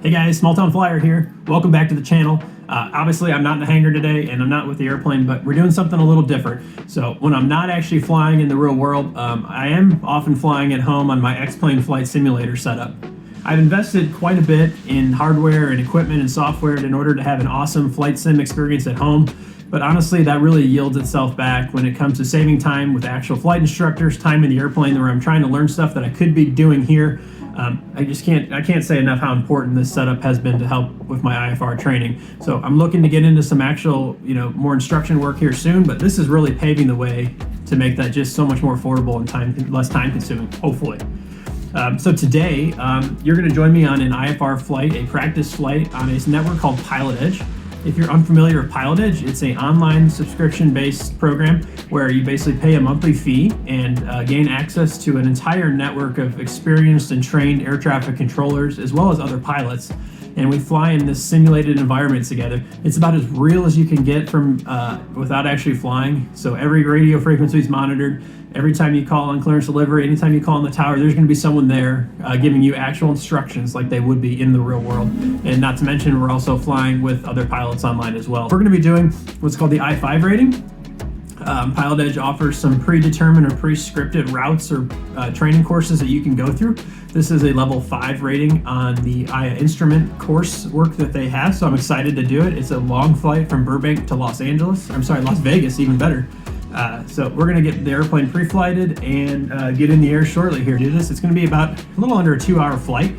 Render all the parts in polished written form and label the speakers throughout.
Speaker 1: Hey guys, SmallTownFlyer here. Welcome back to the channel. Obviously, I'm not in the hangar today and I'm not with the airplane, but we're doing something a little different. So when I'm not actually flying in the real world, I am often flying at home on my XPlane flight simulator setup. I've invested quite a bit in hardware and equipment and software in order to have an awesome flight sim experience at home. But honestly, that really yields itself back when it comes to saving time with actual flight instructors, time in the airplane where I'm trying to learn stuff that I could be doing here. I can't say enough how important this setup has been to help with my IFR training. So I'm looking to get into some actual, more instruction work here soon, but this is really paving the way to make that just so much more affordable and less time consuming, hopefully. So today, you're gonna join me on an IFR flight, a practice flight on a network called PilotEdge. If you're unfamiliar with PilotEdge, it's an online subscription-based program where you basically pay a monthly fee and gain access to an entire network of experienced and trained air traffic controllers, as well as other pilots. And we fly in this simulated environment together. It's about as real as you can get from without actually flying. So every radio frequency is monitored. Every time you call on clearance delivery, anytime you call on the tower, there's going to be someone there giving you actual instructions like they would be in the real world. And not to mention, we're also flying with other pilots online as well. We're going to be doing what's called the I-5 rating. PilotEdge offers some predetermined or pre-scripted routes or training courses that you can go through. This is a level 5 rating on the instrument course work that they have, so I'm excited to do it. It's a long flight from Burbank to Las Vegas, even better. So we're going to get the airplane pre-flighted and get in the air shortly here. It's going to be about a little under a 2-hour flight.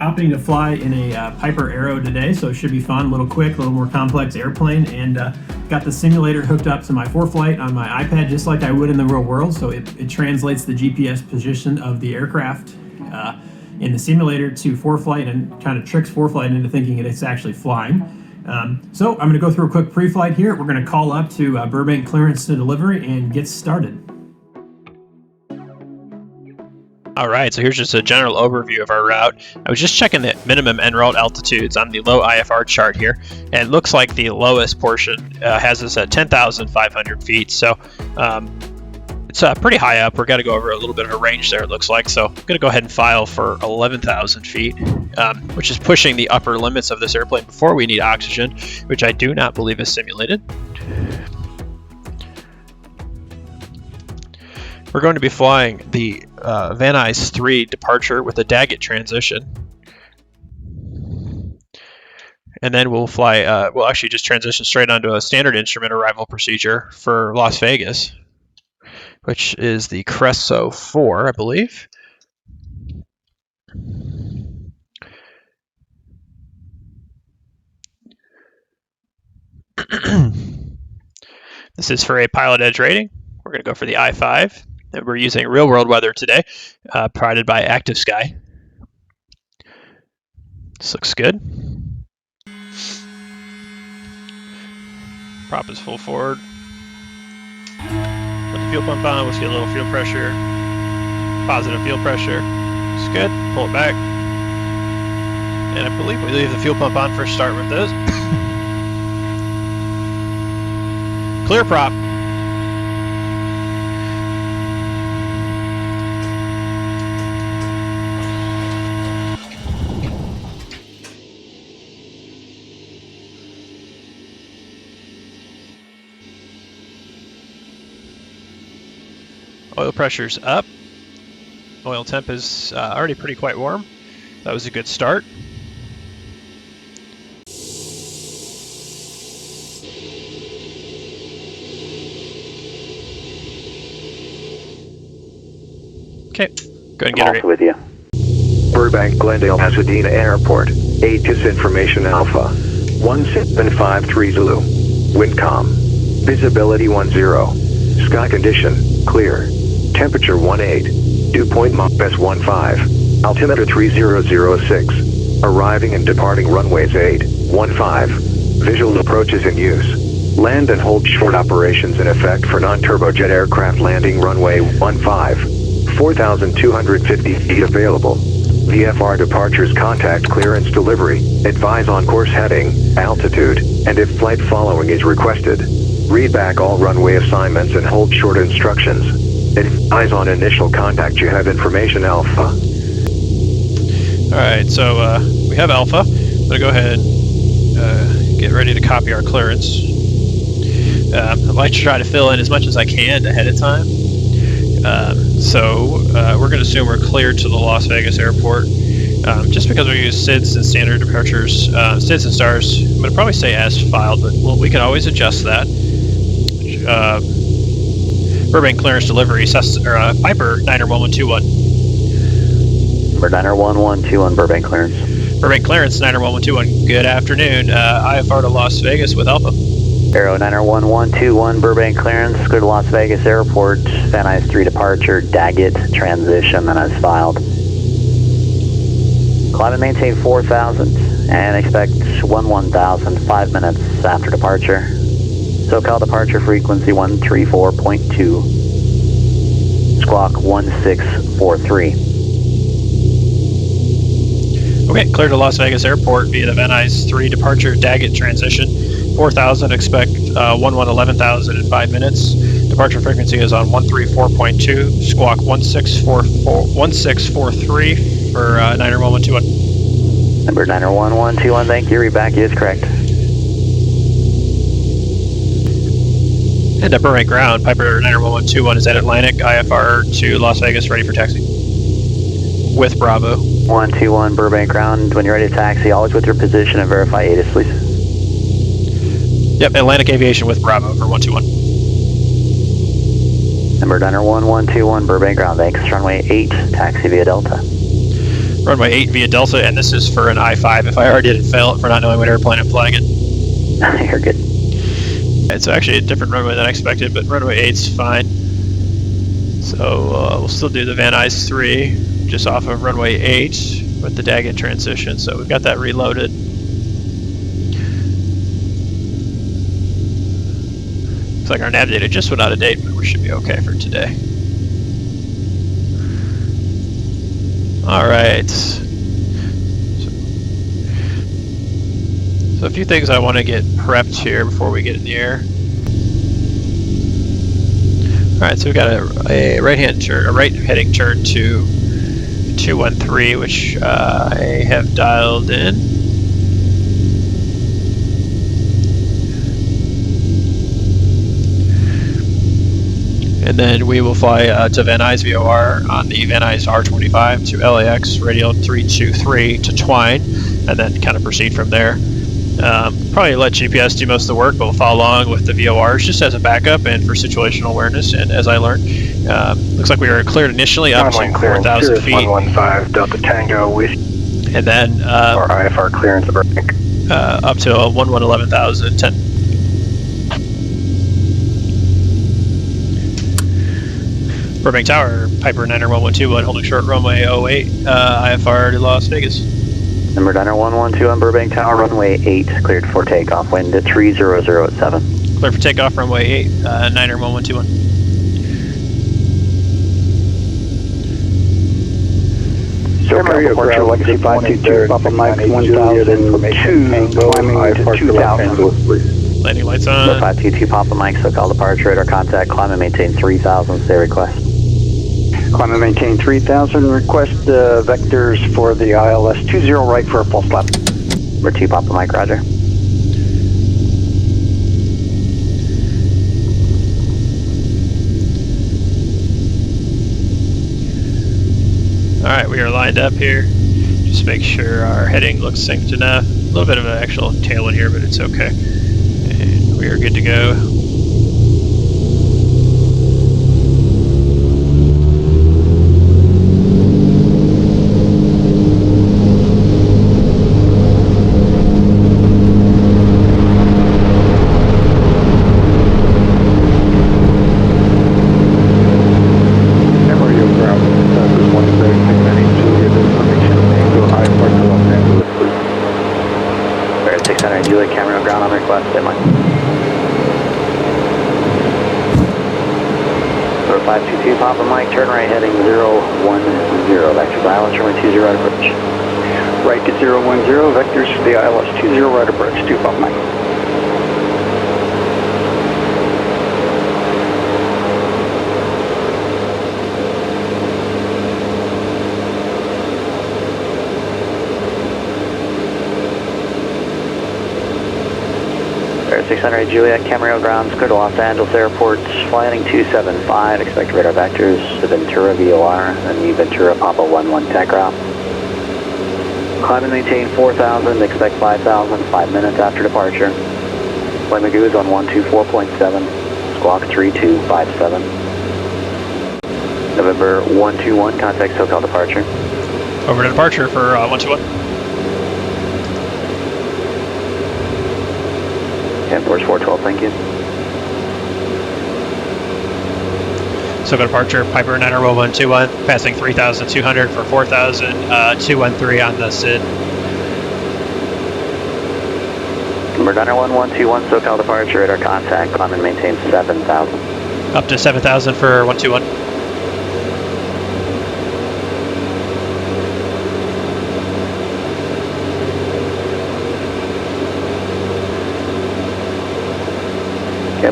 Speaker 1: Opting to fly in a Piper Arrow today, so it should be fun, a little quick, a little more complex airplane, and got the simulator hooked up to my ForeFlight on my iPad just like I would in the real world, so it translates the GPS position of the aircraft in the simulator to ForeFlight and kind of tricks ForeFlight into thinking it's actually flying. So I'm going to go through a quick pre-flight here. We're going to call up to Burbank clearance to delivery and get started.
Speaker 2: All right, so here's just a general overview of our route. I was just checking the minimum en route altitudes on the low IFR chart here, and it looks like the lowest portion has us at 10,500 feet. So it's pretty high up. We're going to go over a little bit of a range there, it looks like. So I'm going to go ahead and file for 11,000 feet, which is pushing the upper limits of this airplane before we need oxygen, which I do not believe is simulated. We're going to be flying the Van Nuys 3 departure with a Daggett transition. And then we'll fly, we'll actually just transition straight onto a standard instrument arrival procedure for Las Vegas, which is the Cresso 4, I believe. This is for a PilotEdge rating. We're going to go for the I-5. And we're using real world weather today, provided by ActiveSky. This looks good. Prop is full forward. Put the fuel pump on. We'll see a little fuel pressure. Positive fuel pressure. It's good. Pull it back. And I believe we leave the fuel pump on for a start with this. Clear prop. Oil pressure's up. Oil temp is already quite warm. That was a good start. Okay, go ahead and get it right.
Speaker 3: With you. Burbank, Glendale, Pasadena Airport. ATIS information Alpha. 1753 Zulu. Wind calm. Visibility 10. Sky condition clear. Temperature 18. Dew point MOPS 15. Altimeter 3006. Arriving and departing runways 815. Visual approaches in use. Land and hold short operations in effect for non-turbojet aircraft landing runway 15. 4,250 feet available. VFR departures contact clearance delivery. Advise on course heading, altitude, and if flight following is requested. Read back all runway assignments and hold short instructions. Advise on initial contact. You have information Alpha.
Speaker 2: Alright, so we we have Alpha. I'm going to go ahead and get ready to copy our clearance. I like to try to fill in as much as I can ahead of time. So we're going to assume we're cleared to the Las Vegas airport. Just because we use SIDS and standard departures, SIDS and stars, I'm going to probably say as filed, but we can always adjust that. Burbank clearance delivery, Piper 91121.
Speaker 4: Number 91121, Burbank clearance.
Speaker 2: Burbank clearance 91121. Good afternoon. IFR to Las Vegas with Alpha.
Speaker 4: Aero 91121, Burbank clearance, clear to Las Vegas Airport, Van Nuys 3 departure, Daggett transition, and as filed. Climb and maintain 4,000, and expect 11,000, 5 minutes after departure. SoCal departure frequency 134.2, squawk 1643.
Speaker 2: Okay, clear to Las Vegas Airport via the Van Nuys 3 departure, Daggett transition. 4,000, expect 11,000 in 5 minutes. Departure frequency is on 134.2, squawk 1643 for 91121.
Speaker 4: Number 91121, thank you, read back, is correct.
Speaker 2: And at Burbank ground, Piper 91121 is at Atlantic, IFR to Las Vegas, ready for taxi. With Bravo.
Speaker 4: 121 Burbank ground, when you're ready to taxi, always with your position and verify ATIS, please.
Speaker 2: Yep, Atlantic Aviation with Bravo for 121.
Speaker 4: Number 91121 Burbank ground, thanks. Runway 8, taxi via Delta.
Speaker 2: Runway 8 via Delta, and this is for an I-5 if I already didn't fail it for not knowing what airplane I'm flying in.
Speaker 4: You're good.
Speaker 2: It's actually a different runway than I expected, but runway 8's fine. So we'll still do the Van Nuys 3 just off of runway 8 with the Daggett transition. So we've got that reloaded. Looks like our nav data just went out of date, but we should be okay for today. All right. So a few things I want to get prepped here before we get in the air. All right, so we've got a right-hand turn, a right heading turn to 213, which I have dialed in. And then we will fly to Van Nuys VOR on the Van Nuys R25 to LAX, radial 323 to Twine, and then kind of proceed from there. Probably let GPS do most of the work, but we'll follow along with the VORs just as a backup and for situational awareness. And as I learned, looks like we were cleared initially up to 4,000 feet.
Speaker 3: 115 Delta Tango with,
Speaker 2: and then
Speaker 3: or IFR clearance of Burbank.
Speaker 2: up to 11,000, 10. Burbank Tower, Piper 91121, holding short runway 08, IFR to Las Vegas.
Speaker 4: Number 91121 on Burbank Tower, runway 8, cleared for takeoff, wind at 300 at 7.
Speaker 2: Clear for takeoff, runway 8, 91121.
Speaker 4: SoCal departure, Legacy 522, Papa Mike 1002, climbing to 2000.
Speaker 2: Landing lights on.
Speaker 4: 522 Papa Mike, SoCal departure, radar contact, climb and maintain 3000, stay request.
Speaker 5: Climb and maintain 3000, request vectors for the ILS 20 right for a pulse lap.
Speaker 4: Number 2 Papa Mike, roger.
Speaker 2: Alright, we are lined up here. Just make sure our heading looks synced enough. A little bit of an actual tailwind here, but it's okay. And we are good to go.
Speaker 4: Papa Mike, turn right heading 010, back to ILS runway 20 right approach.
Speaker 5: Right to 010, vectors for the ILS 20 right approach, 2 Papa Mike.
Speaker 4: Air 600 Juliet, Camarillo grounds, clear to Los Angeles Airport, flying 275, expect radar vectors to Ventura VOR, and the Ventura Papa 11 tech route. Climb and maintain 4,000, expect 5,000, 5 minutes after departure. Flight Magoo's on 124.7, squawk 3257. November 121, contact SoCal departure.
Speaker 2: Over to departure for 121.
Speaker 4: Force 412, thank you.
Speaker 2: So go departure, Piper 90121, passing 3,200 for 4,000, 213 on the SID.
Speaker 4: Number 90121, SoCal departure, radar contact, climb and maintain 7,000.
Speaker 2: Up to 7,000 for 121.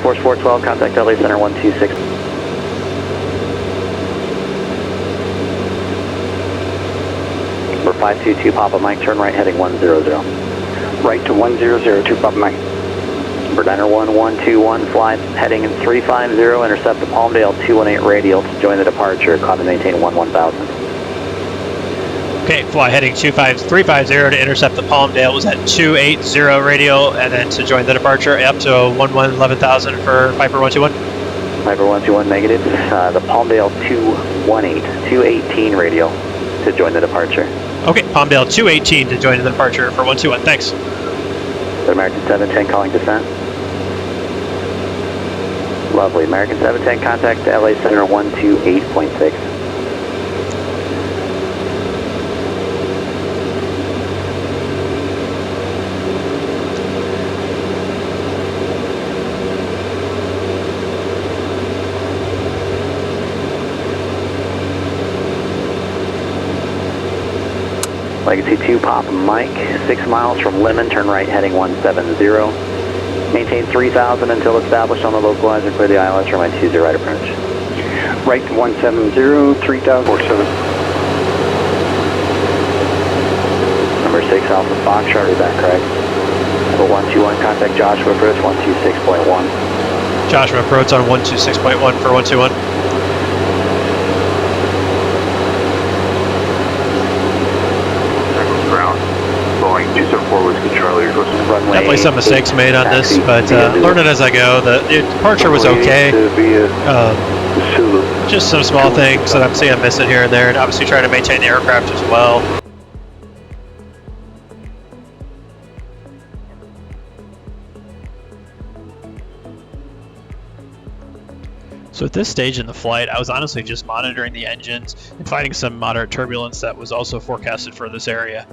Speaker 4: Force 412, contact LA Center 126. Number 522, Papa Mike, turn right heading 100.
Speaker 5: Right to 1002, Papa Mike.
Speaker 4: Number 90121, fly heading 350, intercept the Palmdale 218 radial to join the departure, climb and maintain 11,000.
Speaker 2: Okay, fly heading 350 to intercept the Palmdale. Was at 280 radial, and then to join the departure up to 11,000 for Piper 121.
Speaker 4: Piper 121 negative. The Palmdale 218 radial to join the departure.
Speaker 2: Okay, Palmdale 218 to join the departure for 121. Thanks.
Speaker 4: The American 710 calling descent. Lovely. American 710 contact LA Center 128.6. Legacy 2, Papa Mike, 6 miles from Lemon, turn right heading 170. Maintain 3,000 until established on the localizer, clear the ILS for my 20 right approach.
Speaker 5: Right to 170, 3047.
Speaker 4: Number 6, Alpha Foxtrot, read that correct. Number 121, contact Joshua approach 126.1.
Speaker 2: Joshua approach on 126.1 for 121.
Speaker 4: Runway
Speaker 2: Definitely some mistakes made on this, but learn it as I go. The departure was okay. Just some small things that I'm seeing I'm missing here and there, and obviously trying to maintain the aircraft as well. So at this stage in the flight, I was honestly just monitoring the engines and fighting some moderate turbulence that was also forecasted for this area.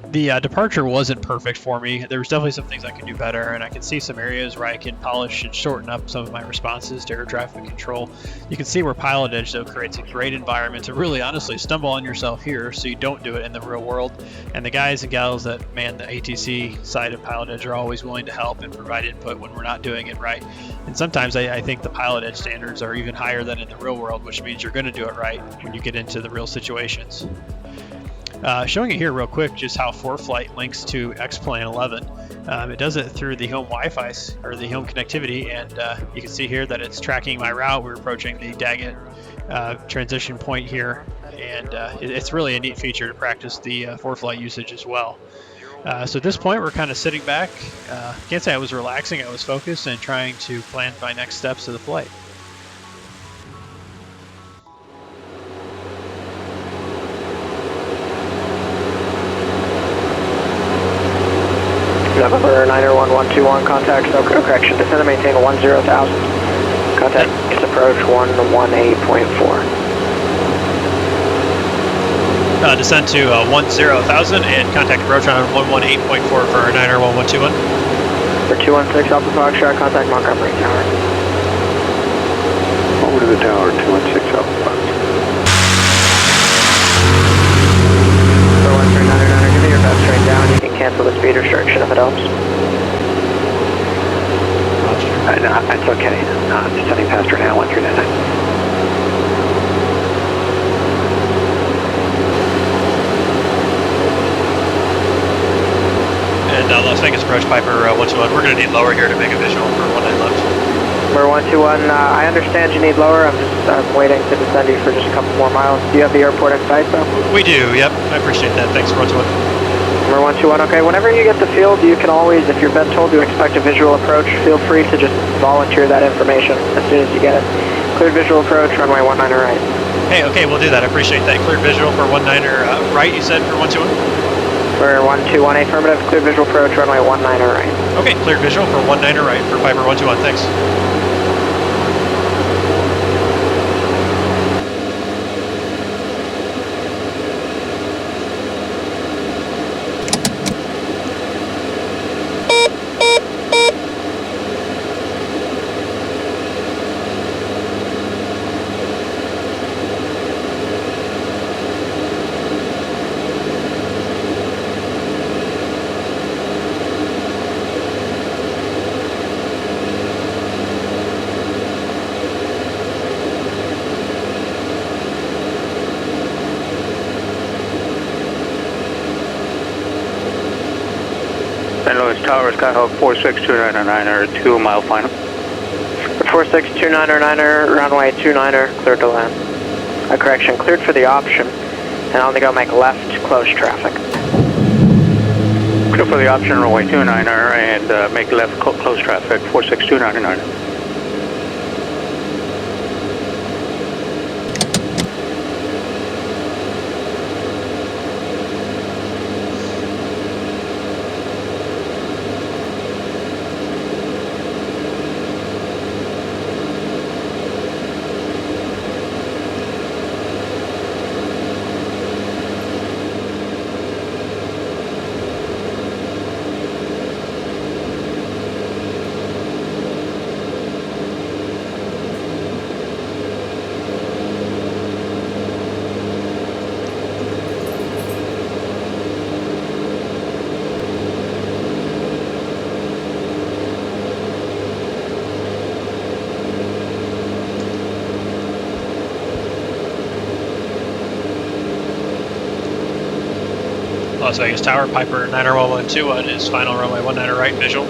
Speaker 2: The departure wasn't perfect for me. There was definitely some things I could do better, and I can see some areas where I can polish and shorten up some of my responses to air traffic control. You can see where pilot edge, though, creates a great environment to really honestly stumble on yourself here so you don't do it in the real world. And the guys and gals that man the ATC side of pilot edge are always willing to help and provide input when we're not doing it right. And sometimes I think the pilot edge standards are even higher than in the real world, which means you're going to do it right when you get into the real situations. Showing it here real quick just how ForeFlight links to XPlane 11. It does it through the home Wi-Fi or the home connectivity, and you can see here that it's tracking my route. We're approaching the Daggett transition point here, and it's really a neat feature to practice the ForeFlight usage as well. So at this point, we're kind of sitting back. Can't say I was relaxing. I was focused and trying to plan my next steps of the flight.
Speaker 6: November 90121, contact, no correction, descend and maintain 10,000. Contact approach 118.4.
Speaker 2: Descend to 10,000 and contact approach on 118.4 for 90121.
Speaker 6: For 216 Alpha Foxtrot, contact Montgomery Tower.
Speaker 3: Over to the tower, 216 Alpha Foxtrot.
Speaker 6: 41399, give me your best straight down. You can cancel the speed restriction if it helps.
Speaker 5: No, it's okay. Descending past her now, 1399.
Speaker 2: Las Vegas approach, Piper 121. We're going to need lower here to make a visual for 19 left.
Speaker 6: Number 121, I understand you need lower. I'm waiting to descend you for just a couple more miles. Do you have the airport in sight, though?
Speaker 2: We do, yep. I appreciate that. Thanks for 121.
Speaker 6: Number 121, okay. Whenever you get the field, you can always, if you've been told to expect a visual approach, feel free to just volunteer that information as soon as you get it. Cleared visual approach, runway 19 right.
Speaker 2: Hey, okay, we'll do that. I appreciate that. Cleared visual for 19er right, you said, for 121?
Speaker 6: For 121, affirmative. Cleared visual approach, runway 19 right.
Speaker 2: Okay, cleared visual for 19er right for Piper 121. Thanks.
Speaker 5: St. Louis Tower, Skyhawk 46299er, 2 mile final.
Speaker 6: 46299er, runway 29er, cleared to land. Correction, cleared for the option, and on the go make left, close traffic.
Speaker 5: Clear for the option, runway 29er, and make left, close traffic, 46299er.
Speaker 2: Las Vegas Tower, Piper 9R1121 is final runway 19 right visual.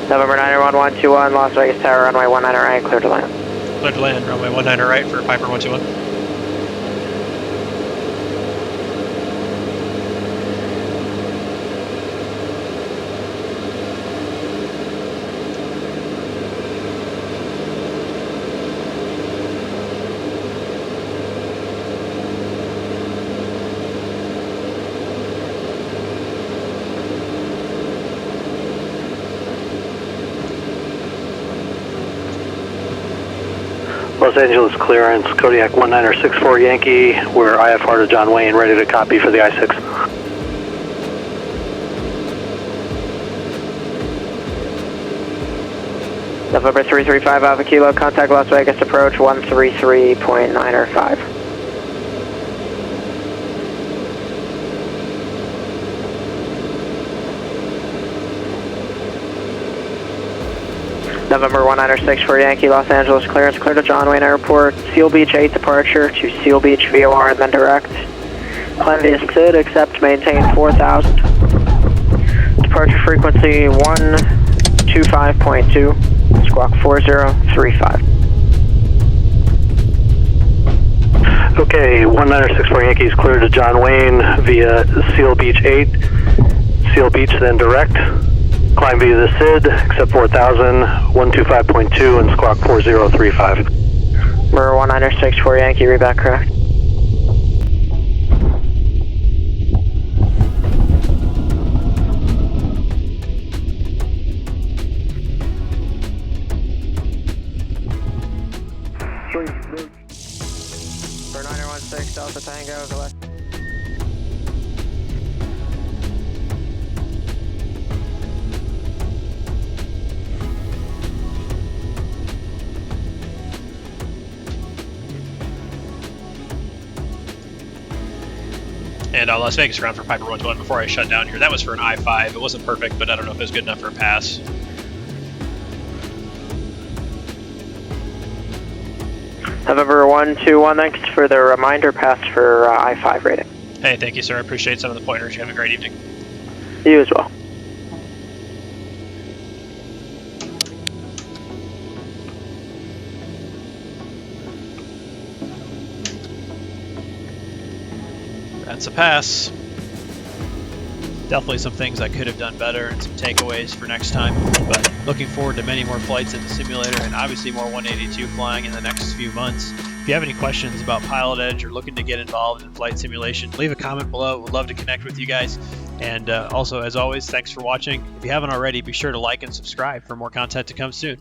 Speaker 6: November 9R1121, Las Vegas Tower, runway 19 right, cleared to land.
Speaker 2: Cleared to land, runway 19 right for Piper 121.
Speaker 5: Los Angeles clearance, Kodiak 1964 Yankee, we're IFR to John Wayne, ready to copy for the I-6.
Speaker 6: November 335 Alpha Kilo, contact Las Vegas approach 133.905. November 196 for Yankee, Los Angeles clearance, clear to John Wayne Airport, Seal Beach 8 departure to Seal Beach VOR and then direct. Climb via SID, accept, maintain 4000. Departure frequency 125.2, squawk 4035.
Speaker 5: Okay, 1964 Yankees clear to John Wayne via Seal Beach 8, Seal Beach then direct. Climb via the SID, accept 4000, 125.2 and squawk 4035.
Speaker 6: Number 1964 Yankee, read back correct. For 916 Delta Tango, go left.
Speaker 2: And Las Vegas ground for Piper 121 before I shut down here. That was for an I-5. It wasn't perfect, but I don't know if it was good enough for a pass.
Speaker 6: November 121 next for the reminder pass for I-5 rating.
Speaker 2: Hey, thank you, sir. I appreciate some of the pointers. You have a great evening.
Speaker 6: You as well.
Speaker 2: That's a pass. Definitely some things I could have done better and some takeaways for next time, but looking forward to many more flights in the simulator and obviously more 182 flying in the next few months. If you have any questions about Pilot Edge or looking to get involved in flight simulation, leave a comment below. We'd love to connect with you guys. And also, as always, thanks for watching. If you haven't already, be sure to like and subscribe for more content to come soon.